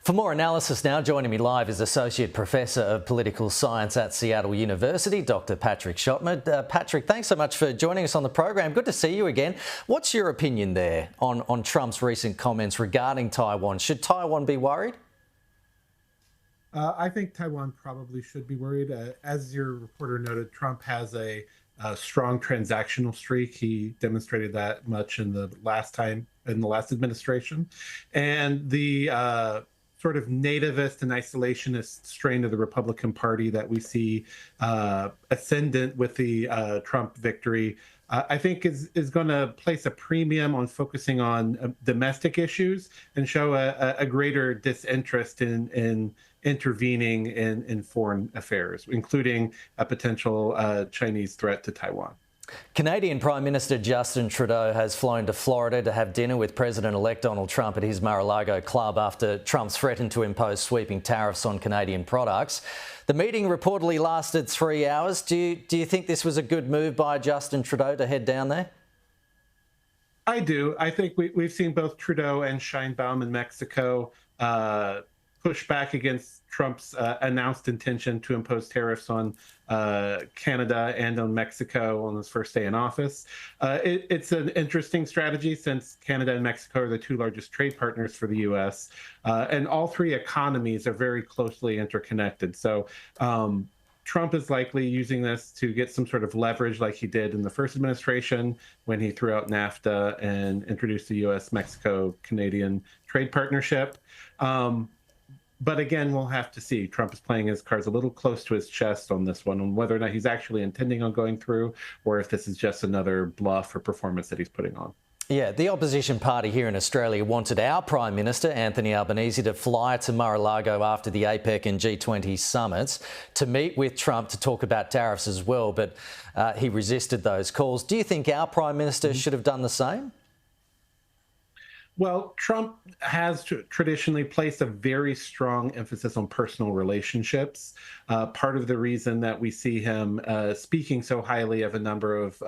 For more analysis now, joining me live is Associate Professor of Political Science at Seattle University, Dr. Patrick Schoettmer. Patrick, thanks so much for joining us on the program. Good to see you again. What's your opinion there on Trump's recent comments regarding Taiwan? Should Taiwan be worried? I think Taiwan probably should be worried. As your reporter noted, Trump has a strong transactional streak. He demonstrated that much in the last administration. And the sort of nativist and isolationist strain of the Republican Party that we see ascendant with the Trump victory, I think is going to place a premium on focusing on domestic issues and show a greater disinterest in intervening in foreign affairs, including a potential Chinese threat to Taiwan. Canadian Prime Minister Justin Trudeau has flown to Florida to have dinner with President-elect Donald Trump at his Mar-a-Lago club after Trump threatened to impose sweeping tariffs on Canadian products. The meeting reportedly lasted 3 hours. Do you think this was a good move by Justin Trudeau to head down there? I do. I think we've seen both Trudeau and Sheinbaum in Mexico push back against Trump's announced intention to impose tariffs on Canada and on Mexico on his first day in office. It's an interesting strategy since Canada and Mexico are the two largest trade partners for the U.S. And all three economies are very closely interconnected. So Trump is likely using this to get some sort of leverage like he did in the first administration when he threw out NAFTA and introduced the U.S.-Mexico-Canadian trade partnership. But again, we'll have to see. Trump is playing his cards a little close to his chest on this one, on whether or not he's actually intending on going through, or if this is just another bluff or performance that he's putting on. Yeah, the opposition party here in Australia wanted our Prime Minister, Anthony Albanese, to fly to Mar-a-Lago after the APEC and G20 summits to meet with Trump to talk about tariffs as well, but he resisted those calls. Do you think our Prime Minister should have done the same? Well, Trump has traditionally placed a very strong emphasis on personal relationships. Part of the reason that we see him speaking so highly of a number of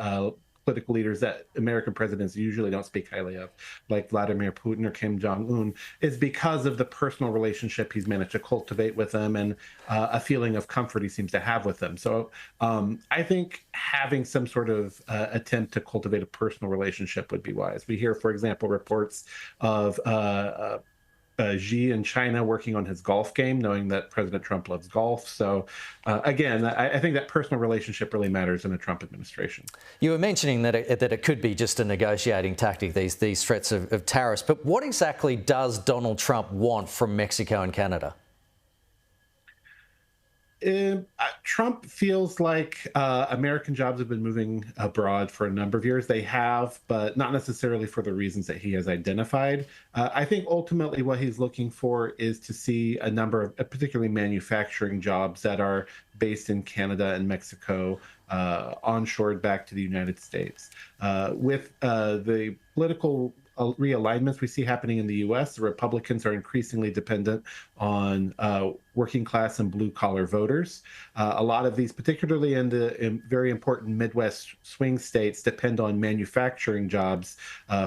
political leaders that American presidents usually don't speak highly of, like Vladimir Putin or Kim Jong-un, is because of the personal relationship he's managed to cultivate with them and a feeling of comfort he seems to have with them. So I think having some sort of attempt to cultivate a personal relationship would be wise. We hear, for example, reports of Xi in China working on his golf game, knowing that President Trump loves golf. So again, I think that personal relationship really matters in a Trump administration. You were mentioning that it could be just a negotiating tactic, these threats of tariffs. But what exactly does Donald Trump want from Mexico and Canada? Trump feels like American jobs have been moving abroad for a number of years. They have, but not necessarily for the reasons that he has identified. I think ultimately what he's looking for is to see a number of particularly manufacturing jobs that are based in Canada and Mexico onshored back to the United States. With the political realignments we see happening in the U.S., the Republicans are increasingly dependent on working class and blue collar voters. A lot of these, particularly in very important Midwest swing states, depend on manufacturing jobs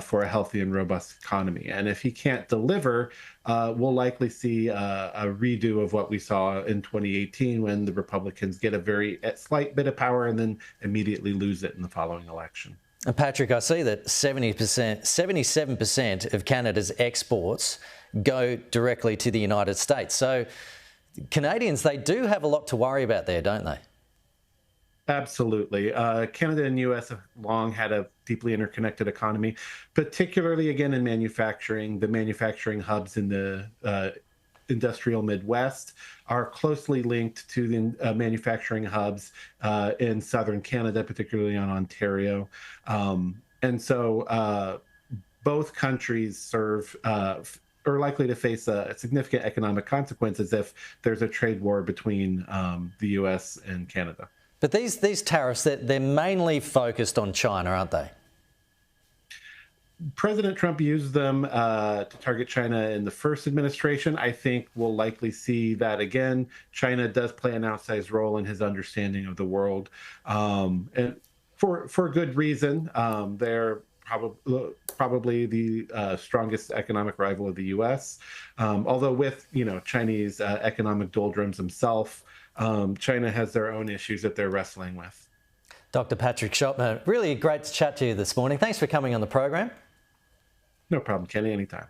for a healthy and robust economy. And if he can't deliver, we'll likely see a redo of what we saw in 2018 when the Republicans get a slight bit of power and then immediately lose it in the following election. And Patrick, I see that 77% of Canada's exports go directly to the United States. So Canadians, they do have a lot to worry about there, don't they? Absolutely. Canada and U.S. have long had a deeply interconnected economy, particularly, again, in manufacturing. The manufacturing hubs in the industrial Midwest are closely linked to the manufacturing hubs in southern Canada, particularly on Ontario. And so both countries are likely to face a significant economic consequences if there's a trade war between the U.S. and Canada. But these tariffs, they're mainly focused on China, aren't they? President Trump used them to target China in the first administration. I think we'll likely see that again. China does play an outsized role in his understanding of the world, and for good reason. They're probably the strongest economic rival of the U.S. Although with Chinese economic doldrums themselves, China has their own issues that they're wrestling with. Dr. Patrick Schoettmer, really great to chat to you this morning. Thanks for coming on the program. No problem, Kenny. Anytime.